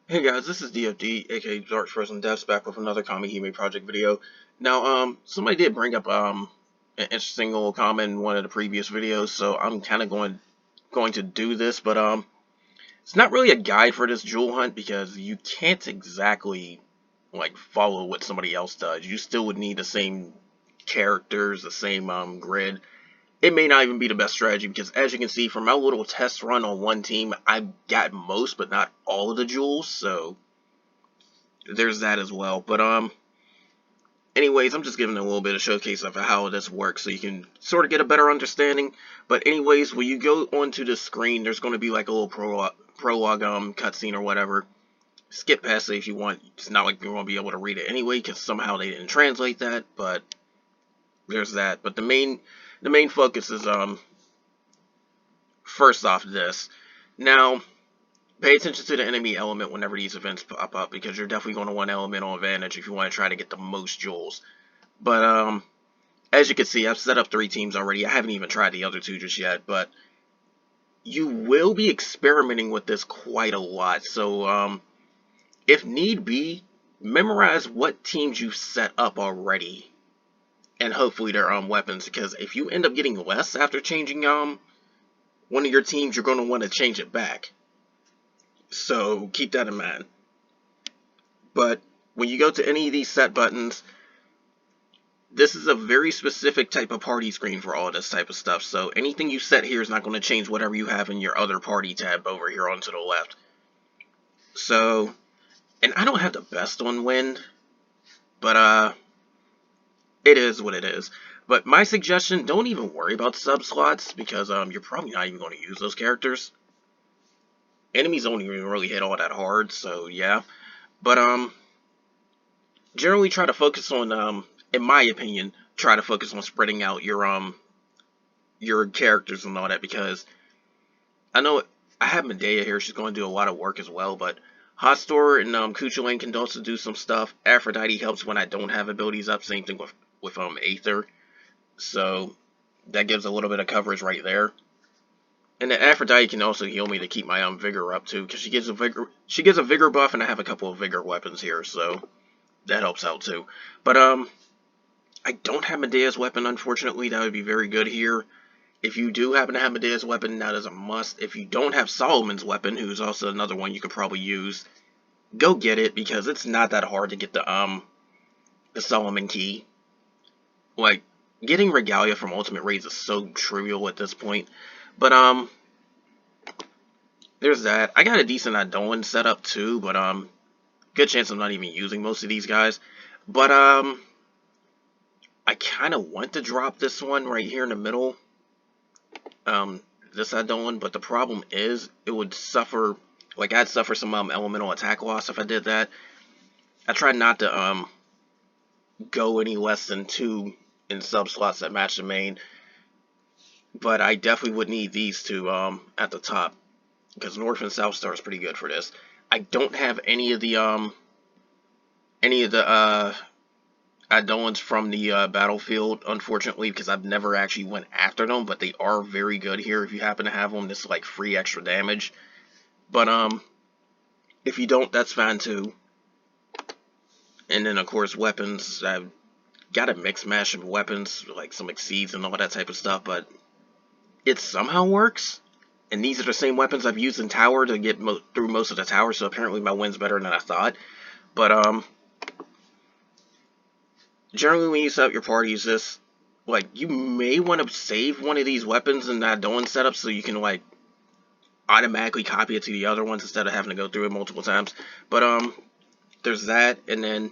Hey guys, this is DFD, aka Dark Frozen Devs, back with another Kamihime project video. Now, somebody did bring up an interesting little comment in one of the previous videos, so I'm kind of going to do this, but it's not really a guide for this jewel hunt because you can't exactly like follow what somebody else does. You still would need the same characters, the same grid. It may not even be the best strategy because, as you can see from my little test run on one team, I got most but not all of the jewels, so there's that as well. But anyways, I'm just giving a little bit of showcase of how this works so you can sort of get a better understanding. But anyways, when you go onto the screen, there's going to be like a little prologue cutscene or whatever. Skip past it if you want. It's not like you're going to be able to read it anyway because somehow they didn't translate that. But there's that. But the main focus is first off this. Now, pay attention to the enemy element whenever these events pop up because you're definitely going to want elemental advantage if you want to try to get the most jewels. But as you can see, I've set up 3 teams already. I haven't even tried the other 2 just yet, but you will be experimenting with this quite a lot. So if need be, memorize what teams you've set up already, and hopefully their weapons. Because if you end up getting less after changing one of your teams, you're going to want to change it back. So keep that in mind. But when you go to any of these set buttons, this is a very specific type of party screen for all of this type of stuff. So anything you set here is not going to change whatever you have in your other party tab over here on to the left. So, and I don't have the best on wind, but it is what it is. But my suggestion, don't even worry about sub slots because you're probably not even going to use those characters. Enemies don't even really hit all that hard, so yeah. But generally try to focus on in my opinion, try to focus on spreading out your characters and all that because I know I have Medea here. She's going to do a lot of work as well, but Hostor and Kuchulain can also do some stuff. Aphrodite helps when I don't have abilities up. Same thing with Aether. So that gives a little bit of coverage right there. And then Aphrodite can also heal me to keep my vigor up too, because she gives a vigor buff, and I have a couple of vigor weapons here, so that helps out too. But I don't have Medea's weapon, unfortunately. That would be very good here. If you do happen to have Medea's weapon, that is a must. If you don't have Solomon's weapon, who's also another one you could probably use, go get it because it's not that hard to get the Solomon key. Like getting Regalia from Ultimate Raids is so trivial at this point. But there's that. I got a decent Adolan setup too, but good chance I'm not even using most of these guys. But I kind of want to drop this one right here in the middle. This Adolan, but the problem is it would suffer, like I'd suffer some elemental attack loss if I did that. I try not to go any less than 2 in sub slots that match the main, but I definitely would need these 2 at the top because North and South Star is pretty good for this. I don't have any of the Adolans from the battlefield, unfortunately, because I've never actually went after them, but they are very good here if you happen to have them. This is like free extra damage. But if you don't, that's fine too. And then of course weapons. I've got a mix mash of weapons, like some exceeds and all that type of stuff, but it somehow works. And these are the same weapons I've used in tower to get through most of the tower, so apparently my win's better than I thought. But generally when you set up your parties, this, like, you may want to save one of these weapons in that Dolan setup so you can, like, automatically copy it to the other ones instead of having to go through it multiple times. But there's that, and then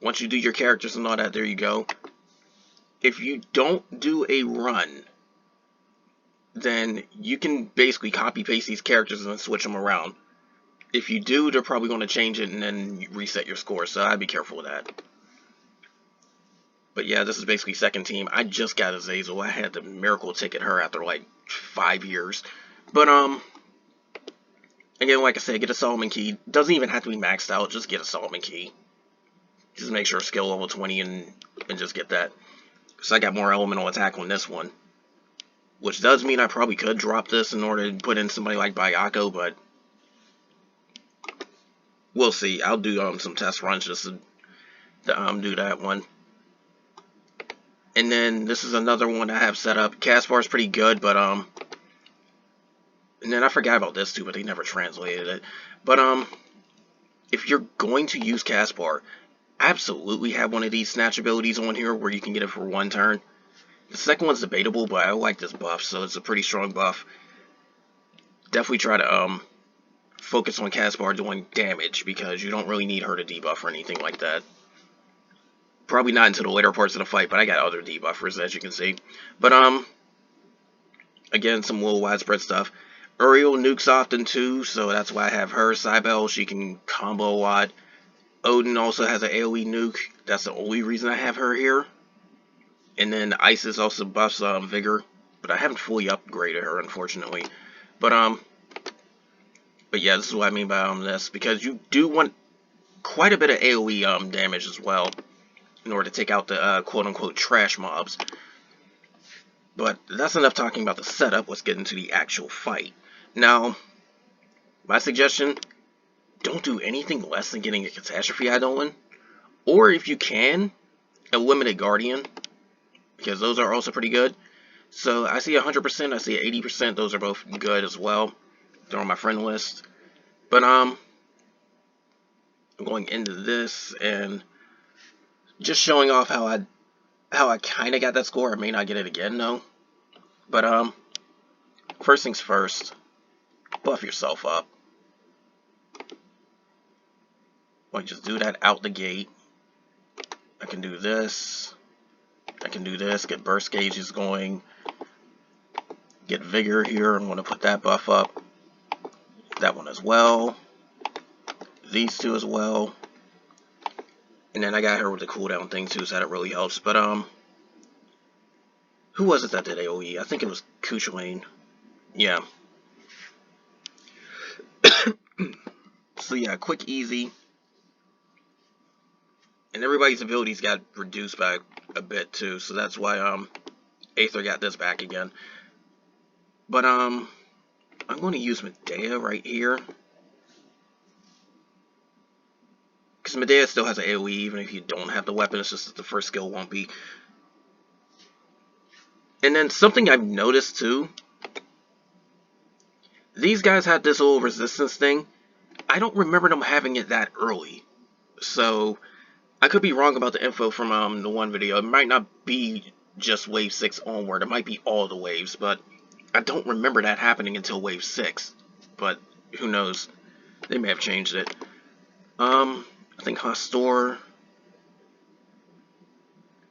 once you do your characters and all that, there you go. If you don't do a run, then you can basically copy paste these characters and then switch them around. If you do, they're probably going to change it and then reset your score, so I'd be careful with that. But yeah, this is basically second team. I just got Azazel. I had the miracle ticket her after like 5 years. But again, like I said, get a Solomon key. Doesn't even have to be maxed out. Just get a Solomon key. Just make sure skill level 20 and just get that. So I got more elemental attack on this one. Which does mean I probably could drop this in order to put in somebody like Bayako, but We'll see. I'll do some test runs just to do that one. And then this is another one I have set up. Caspar's pretty good, but and then I forgot about this too, but they never translated it. But if you're going to use Caspar, absolutely have one of these snatch abilities on here where you can get it for one turn. The second one's debatable, but I like this buff, so it's a pretty strong buff. Definitely try to focus on Caspar doing damage because you don't really need her to debuff or anything like that. Probably not until the later parts of the fight, but I got other debuffers as you can see. But again, some little widespread stuff. Uriel nukes often too, so that's why I have her. Cybele, she can combo a lot. Odin also has an AoE nuke. That's the only reason I have her here. And then Isis also buffs Vigor, but I haven't fully upgraded her, unfortunately. But yeah, this is what I mean by this, because you do want quite a bit of AoE damage as well in order to take out the quote-unquote trash mobs. But that's enough talking about the setup. Let's get into the actual fight. Now, my suggestion, don't do anything less than getting a Catastrophe Eidolon. Or if you can, a Limited Guardian, because those are also pretty good. So I see 100%, I see 80%, those are both good as well. They're on my friend list. But I'm going into this and just showing off how I kind of got that score. I may not get it again though. But first things first, buff yourself up. Like, just do that out the gate. I can do this. I can do this. Get burst gauges going. Get vigor here. I'm going to put that buff up. That one as well. These two as well. And then I got her with the cooldown thing too, so that really helps. But who was it that did AoE? I think it was Kuchulain. Yeah. So yeah, quick, easy. And everybody's abilities got reduced by a bit too, so that's why Aether got this back again. But I'm going to use Medea right here, because Medea still has an AoE even if you don't have the weapon. It's just that the first skill won't be. And then something I've noticed too, these guys had this little resistance thing. I don't remember them having it that early, so I could be wrong about the info from the one video. It might not be just wave 6 onward. It might be all the waves, but I don't remember that happening until wave 6. But who knows? They may have changed it. I think Hastor.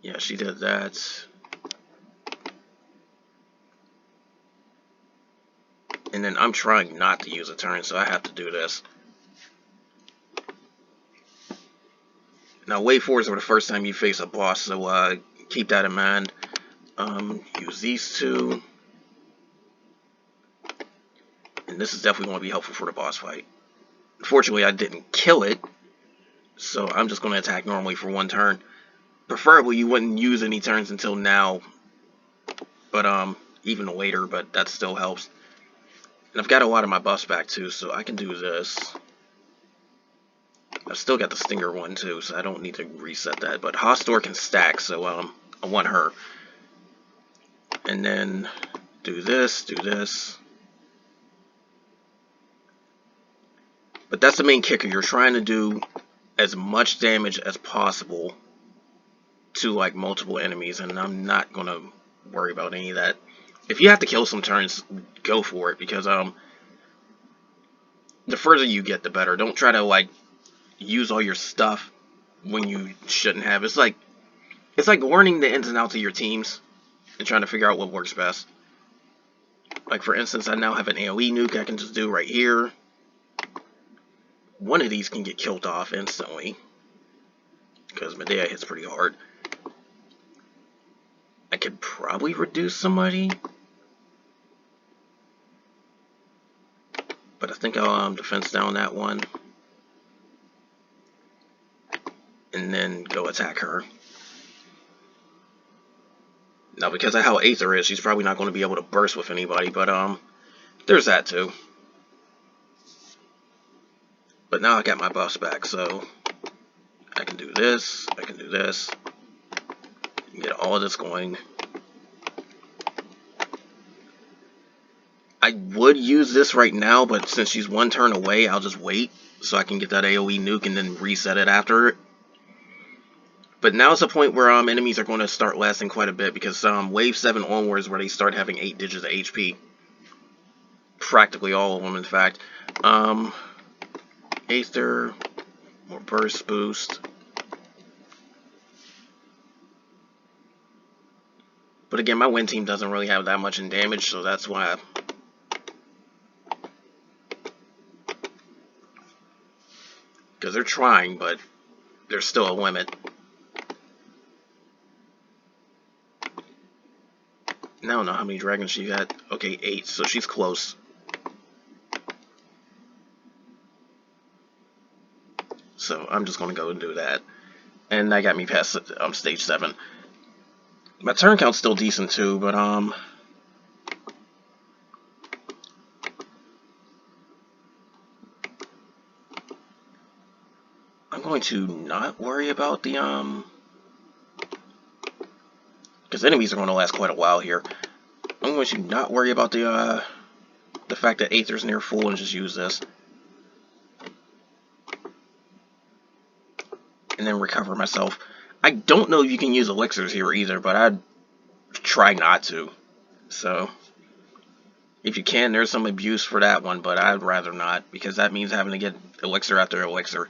Yeah, she did that. And then I'm trying not to use a turn, so I have to do this. Now, wave 4 is for the first time you face a boss, so keep that in mind. Use these two. And this is definitely going to be helpful for the boss fight. Unfortunately, I didn't kill it, so I'm just going to attack normally for one turn. Preferably, you wouldn't use any turns until now, but even later, but that still helps. And I've got a lot of my buffs back too, so I can do this. I've still got the Stinger one too, so I don't need to reset that. But Hastor can stack, so I want her. And then do this, do this. But that's the main kicker. You're trying to do as much damage as possible to like multiple enemies, and I'm not gonna worry about any of that. If you have to kill some turns, go for it, because the further you get, the better. Don't try to like use all your stuff when you shouldn't have. It's like learning the ins and outs of your teams and trying to figure out what works best. Like, for instance, I now have an AoE nuke I can just do right here. One of these can get killed off instantly, because Medea hits pretty hard. I could probably reduce somebody, but I think I'll defense down that one. And then go attack her. Now, because of how Aether is, she's probably not going to be able to burst with anybody, but there's that too. But now I got my buffs back, so I can do this, I can do this, get all of this going. I would use this right now, but since she's one turn away, I'll just wait so I can get that AoE nuke and then reset it after it. But now is the point where enemies are going to start lasting quite a bit, because wave 7 onwards where they start having 8 digits of HP. Practically all of them, in fact. Aether, more burst boost. But again, my win team doesn't really have that much in damage, so that's why. Because they're trying, but there's still a limit. I don't know how many dragons she got. Okay, 8, so she's close. So I'm just going to go and do that. And that got me past stage 7. My turn count's still decent too, but I'm going to not worry about the because enemies are going to last quite a while here. I'm going to not worry about the fact that Aether's near full and just use this. And then recover myself. I don't know if you can use elixirs here either, but I'd try not to. So, if you can, there's some abuse for that one, but I'd rather not, because that means having to get elixir after elixir.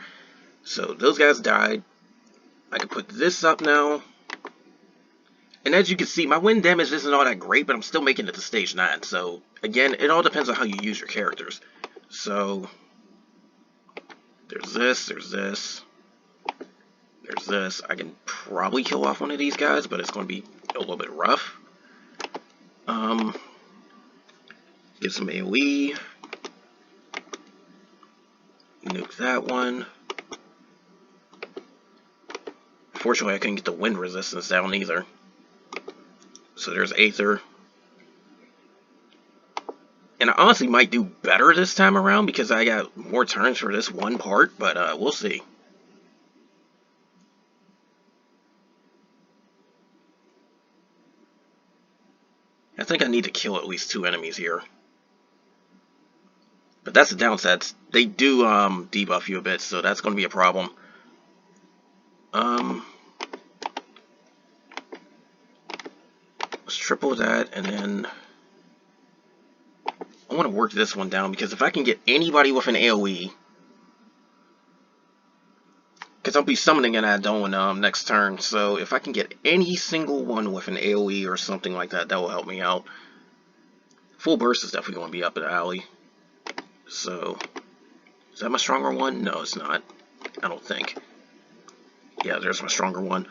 So, those guys died. I can put this up now. And as you can see, my wind damage isn't all that great, but I'm still making it to stage 9. So, again, it all depends on how you use your characters. So, there's this, there's this. There's this. I can probably kill off one of these guys, but it's going to be a little bit rough. Get some AoE. Nuke that one. Fortunately, I couldn't get the wind resistance down either. So there's Aether. And I honestly might do better this time around because I got more turns for this one part, but we'll see. I think I need to kill at least 2 enemies here. But that's the downside. They do debuff you a bit, so that's going to be a problem. Let's triple that, and then I want to work this one down, because if I can get anybody with an AoE, because I'll be summoning an Adon next turn, so if I can get any single one with an AoE or something like that, that will help me out. Full burst is definitely going to be up in the alley. So, is that my stronger one? No, it's not. I don't think. Yeah, there's my stronger one.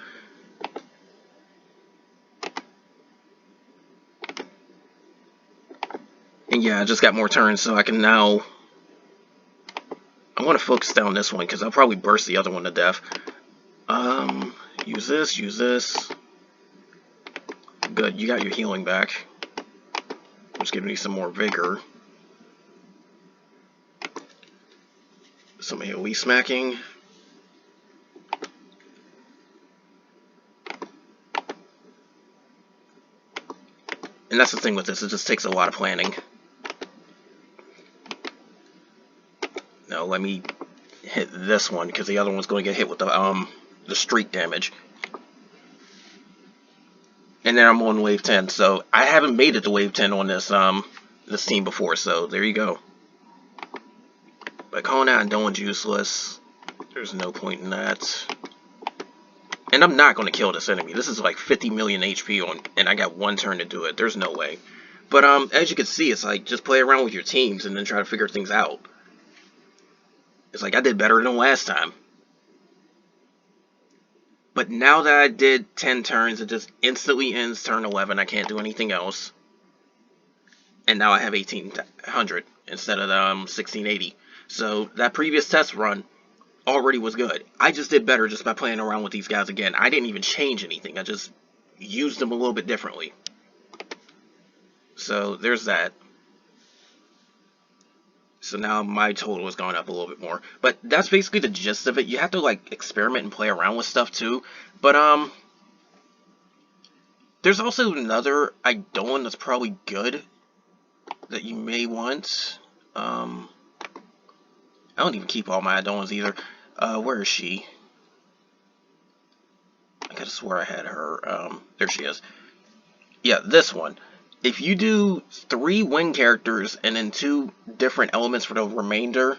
And yeah, I just got more turns, so I can now... I want to focus down this one, because I'll probably burst the other one to death. Use this, use this. Good, you got your healing back. Which gives me some more vigor. Some AoE smacking. And that's the thing with this, it just takes a lot of planning. Now let me hit this one, because the other one's going to get hit with the streak damage. And then I'm on wave 10, so I haven't made it to wave 10 on this team before, so there you go. But calling out Adon's useless. There's no point in that. And I'm not going to kill this enemy. This is like 50 million HP on, and I got 1 turn to do it. There's no way. But as you can see, it's like just play around with your teams and then try to figure things out. It's like I did better than last time. But now that I did 10 turns, it just instantly ends turn 11. I can't do anything else. And now I have 1800 instead of 1680. So that previous test run already was good. I just did better just by playing around with these guys again. I didn't even change anything. I just used them a little bit differently. So there's that. So now my total is going up a little bit more. But that's basically the gist of it. You have to like experiment and play around with stuff too. But there's also another Eidolon that's probably good that you may want. I don't even keep all my Eidolons either. Where is she? I could have swore I had her. There she is. Yeah, this one. If you do 3 wing characters and then 2 different elements for the remainder,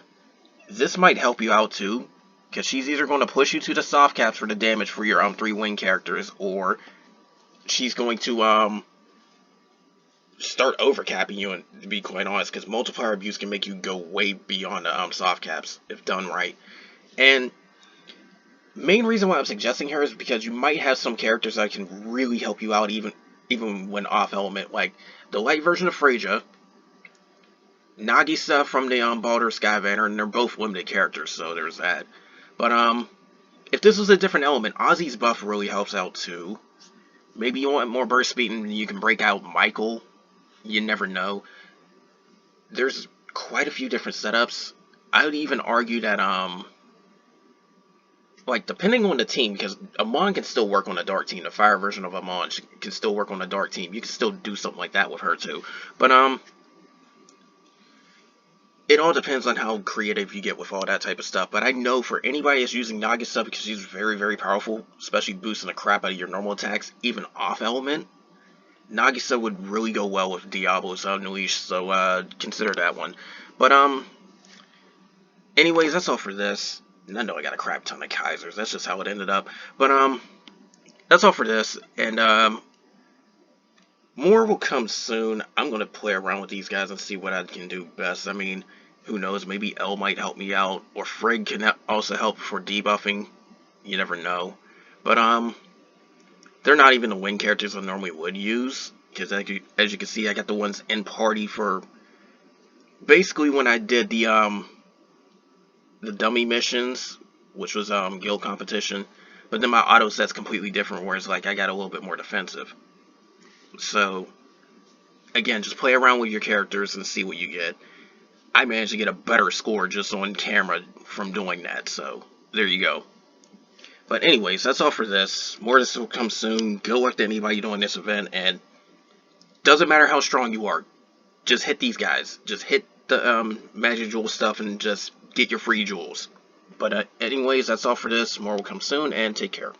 this might help you out too. Because she's either going to push you to the soft caps for the damage for your 3 wing characters, or she's going to start overcapping you, and to be quite honest, because multiplier abuse can make you go way beyond the soft caps if done right. And main reason why I'm suggesting her is because you might have some characters that can really help you out even when off element, like the light version of Freyja, Nagisa from the Baldur Skyvanner, and they're both limited characters, so there's that. But if this was a different element, Ozzy's buff really helps out too. Maybe you want more burst speed and you can break out Michael. You never know. There's quite a few different setups. I would even argue that like depending on the team, because Amon can still work on a dark team. The fire version of Amon can still work on a dark team. You can still do something like that with her too. But it all depends on how creative you get with all that type of stuff. But I know for anybody that's using Nagisa, because she's very, very powerful, especially boosting the crap out of your normal attacks, even off element, Nagisa would really go well with Diablo's Unleashed, so consider that one. But anyways, that's all for this. And I know I got a crap ton of Kaisers. That's just how it ended up. But that's all for this. And more will come soon. I'm gonna play around with these guys and see what I can do best. I mean, who knows? Maybe L might help me out, or Frigg can also help for debuffing. You never know. But they're not even the wing characters I normally would use, because as you can see, I got the ones in party for basically when I did the dummy missions, which was guild competition. But then my auto set's completely different, whereas like I got a little bit more defensive. So again, just play around with your characters and see what you get. I managed to get a better score just on camera from doing that, so there you go. But anyways, that's all for this. More of this will come soon. Good luck to anybody doing this event, and doesn't matter how strong you are, just hit these guys. Just hit the magic jewel stuff and just get your free jewels. But anyways, that's all for this. More will come soon, and take care.